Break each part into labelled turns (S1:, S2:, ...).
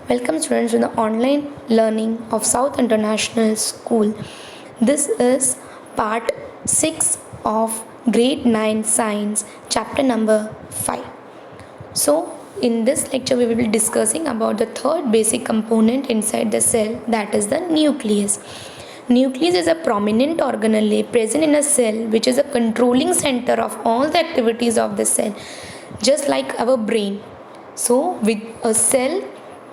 S1: Welcome students to the online learning of South International School. This is part 6 of grade 9 science chapter number 5. So in this lecture we will be discussing about the third basic component inside the cell, that is the nucleus. Nucleus is a prominent organelle present in a cell which is a controlling center of all the activities of the cell, just like our brain. So with a cell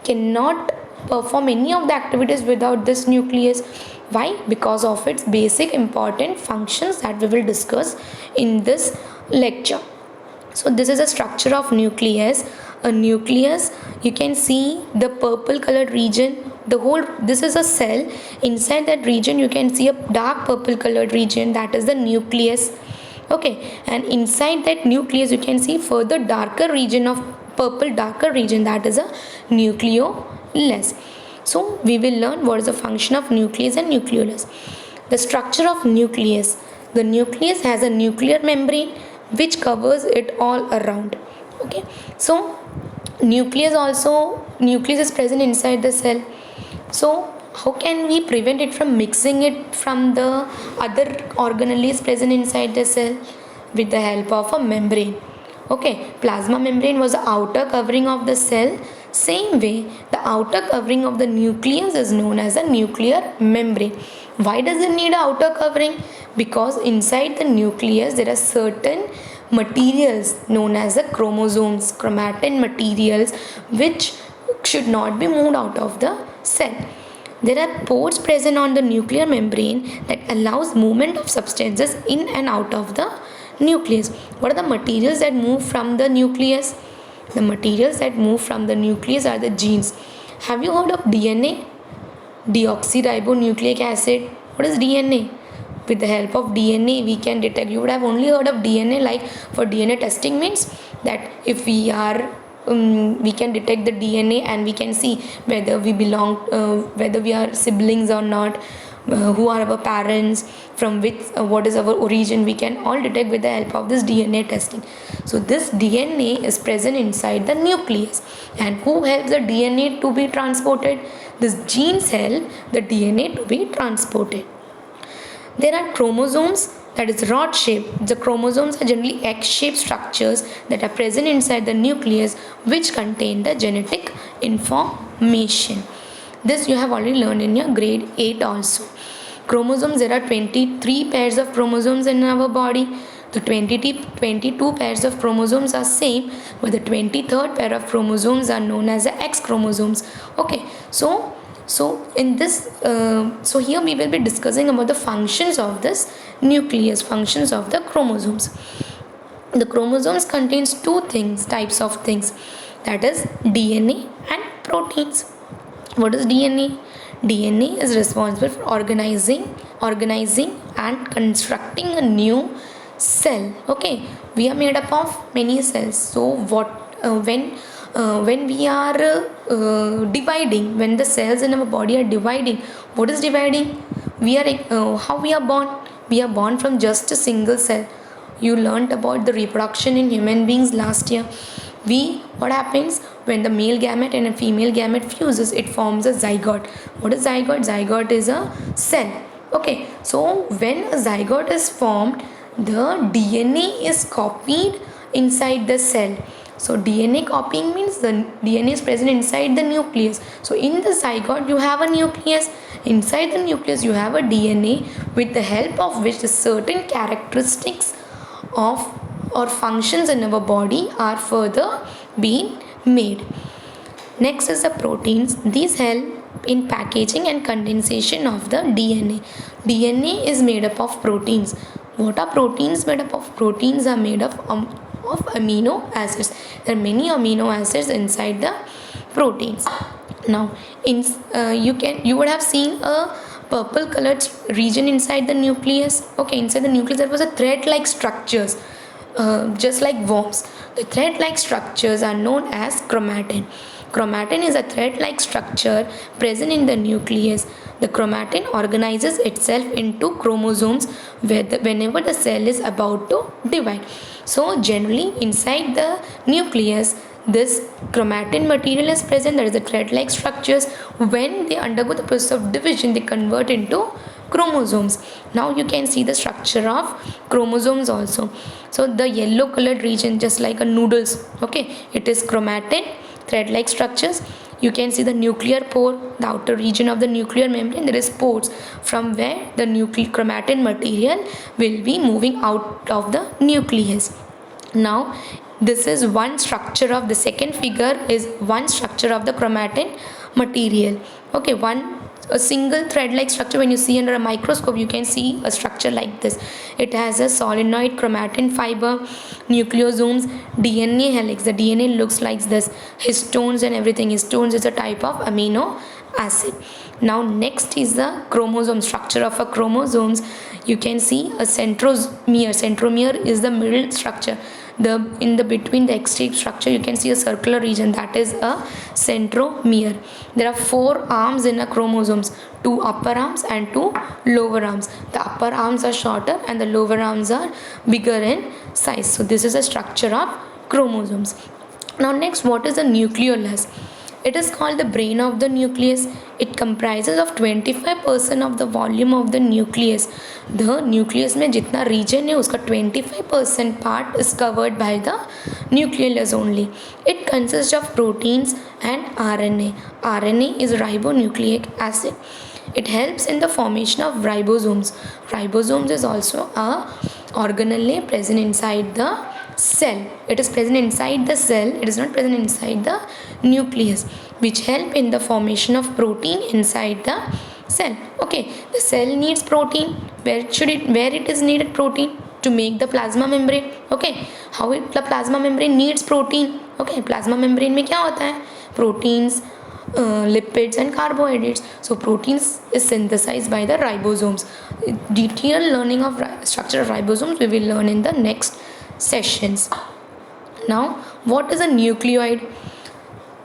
S1: cannot perform any of the activities without this nucleus. Why? Because of its basic important functions that we will discuss in this lecture. So this is a structure of nucleus. A nucleus, you can see the purple colored region. This is a cell. Inside that region you can see a dark purple colored region, that is the nucleus. Okay, and inside that nucleus you can see further darker region of purple darker region, that is a nucleolus. So we will learn what is the function of nucleus and nucleolus. The structure of nucleus. The nucleus has a nuclear membrane which covers it all around. Okay, so nucleus is present inside the cell. So how can we prevent it from mixing it from the other organelles present inside the cell? With the help of a membrane. Okay, plasma membrane was the outer covering of the cell. Same way, the outer covering of the nucleus is known as a nuclear membrane. Why does it need an outer covering? Because inside the nucleus there are certain materials known as the chromosomes, chromatin materials, which should not be moved out of the cell. There are pores present on the nuclear membrane that allows movement of substances in and out of the nucleus. What are the materials that move from the nucleus? The materials that move from the nucleus are the genes. Have you heard of DNA? Deoxyribonucleic acid. What is DNA? With the help of DNA we can detect. You would have only heard of DNA, like for DNA testing means that if we can detect the DNA and we can see whether we belong, whether we are siblings or not, who are our parents, from which, what is our origin, we can all detect with the help of this DNA testing. So this DNA is present inside the nucleus, and who helps the DNA to be transported? These genes help the DNA to be transported. There are chromosomes, that is rod shaped. The chromosomes are generally egg-shaped structures that are present inside the nucleus, which contain the genetic information. This you have already learned in your grade 8 also. Chromosomes, there are 23 pairs of chromosomes in our body. The 22 pairs of chromosomes are same, but the 23rd pair of chromosomes are known as the X chromosomes. Okay, so in this, so here we will be discussing about the functions of this nucleus, functions of the chromosomes. The chromosomes contains two types of things, that is DNA and proteins. What is DNA? DNA is responsible for organizing and constructing a new cell. Okay, we are made up of many cells. So when we are dividing, when the cells in our body are dividing, what is dividing? How we are born? We are born from just a single cell. You learnt about the reproduction in human beings last year. What happens when the male gamete and a female gamete fuses? It forms a zygote. What is zygote? Zygote is a cell. Okay, so when a zygote is formed, the DNA is copied inside the cell. So DNA copying means the DNA is present inside the nucleus. So in the zygote you have a nucleus. Inside the nucleus you have a DNA, with the help of which the certain characteristics of or functions in our body are further being made. Next is the proteins. These help in packaging and condensation of the DNA. DNA is made up of proteins. What are proteins made up of? Proteins are made up of amino acids. There are many amino acids inside the proteins. Now you would have seen a purple colored region inside the nucleus. Okay, inside the nucleus there was a thread-like structures, just like worms. The thread-like structures are known as chromatin. Chromatin is a thread-like structure present in the nucleus. The chromatin organizes itself into chromosomes whenever the cell is about to divide. So generally inside the nucleus This chromatin material is present, that is the thread-like structures. When they undergo the process of division, they convert into chromosomes. Now you can see the structure of chromosomes also. So the yellow colored region, just like a noodles, okay, it is chromatin, thread-like structures. You can see the nuclear pore, the outer region of the nuclear membrane. There is pores from where the chromatin material will be moving out of the nucleus. Now this is one structure of the second figure, is one structure of the chromatin material. Okay, a single thread like structure. When you see under a microscope, you can see a structure like this. It has a solenoid chromatin fiber, nucleosomes, DNA helix. The DNA looks like this, histones and everything. Histones is a type of amino acid. Now next is the chromosome structure of a chromosomes. You can see a centromere. Centromere is the middle structure. In the between the X-shaped structure, you can see a circular region, that is a centromere. There are 4 arms in a chromosomes, 2 upper arms and 2 lower arms. The upper arms are shorter and the lower arms are bigger in size. So this is a structure of chromosomes. Now next, what is a nucleolus? It is called the brain of the nucleus. It comprises of 25% of the volume of the nucleus. The nucleus में जितना region है उसका 25% part is covered by the nucleolus only. It consists of proteins and RNA. RNA is ribonucleic acid. It helps in the formation of ribosomes. Ribosomes is also a organelle present inside the cell. It is present inside the cell, it is not present inside the nucleus, which help in the formation of protein inside the cell. Okay, the cell needs protein. Where it is needed protein? To make the plasma membrane. Okay, the plasma membrane needs protein. Okay, plasma membrane में क्या होता है? Proteins, lipids and carbohydrates. So proteins is synthesized by the ribosomes. Detailed learning of structure of ribosomes we will learn in the next sessions. Now, what is a nucleoid?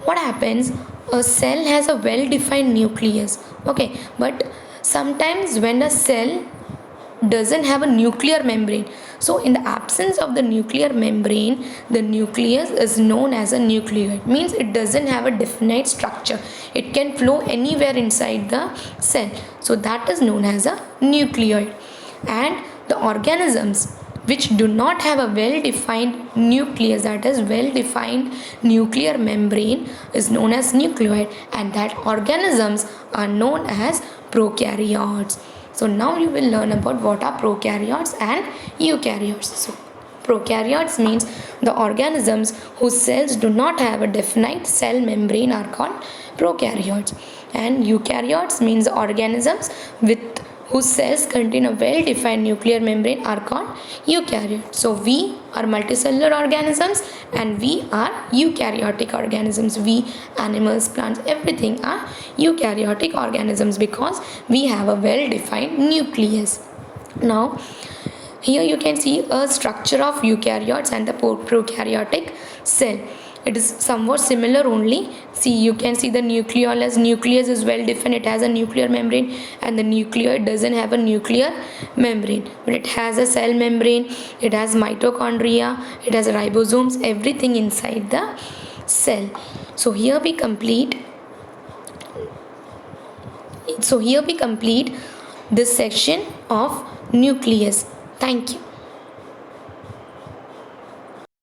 S1: What happens? A cell has a well-defined nucleus. Okay, but sometimes when a cell doesn't have a nuclear membrane, so in the absence of the nuclear membrane, the nucleus is known as a nucleoid. Means it doesn't have a definite structure. It can flow anywhere inside the cell. So that is known as a nucleoid. And the organisms which do not have a well-defined nucleus, that is well-defined nuclear membrane, is known as nucleoid, and that organisms are known as prokaryotes. So now you will learn about what are prokaryotes and eukaryotes. So prokaryotes means the organisms whose cells do not have a definite cell membrane are called prokaryotes, and eukaryotes means the organisms whose cells contain a well-defined nuclear membrane are called eukaryotes. So we are multicellular organisms and we are eukaryotic organisms. We, animals, plants, everything are eukaryotic organisms because we have a well-defined nucleus. Now here you can see a structure of eukaryotes and the prokaryotic cell. It is somewhat similar only. See, you can see the nucleolus. Nucleus is well defined. It has a nuclear membrane, and the nucleoid doesn't have a nuclear membrane, but it has a cell membrane. It has mitochondria. It has ribosomes. Everything inside the cell. So here we complete. This section of nucleus. Thank you.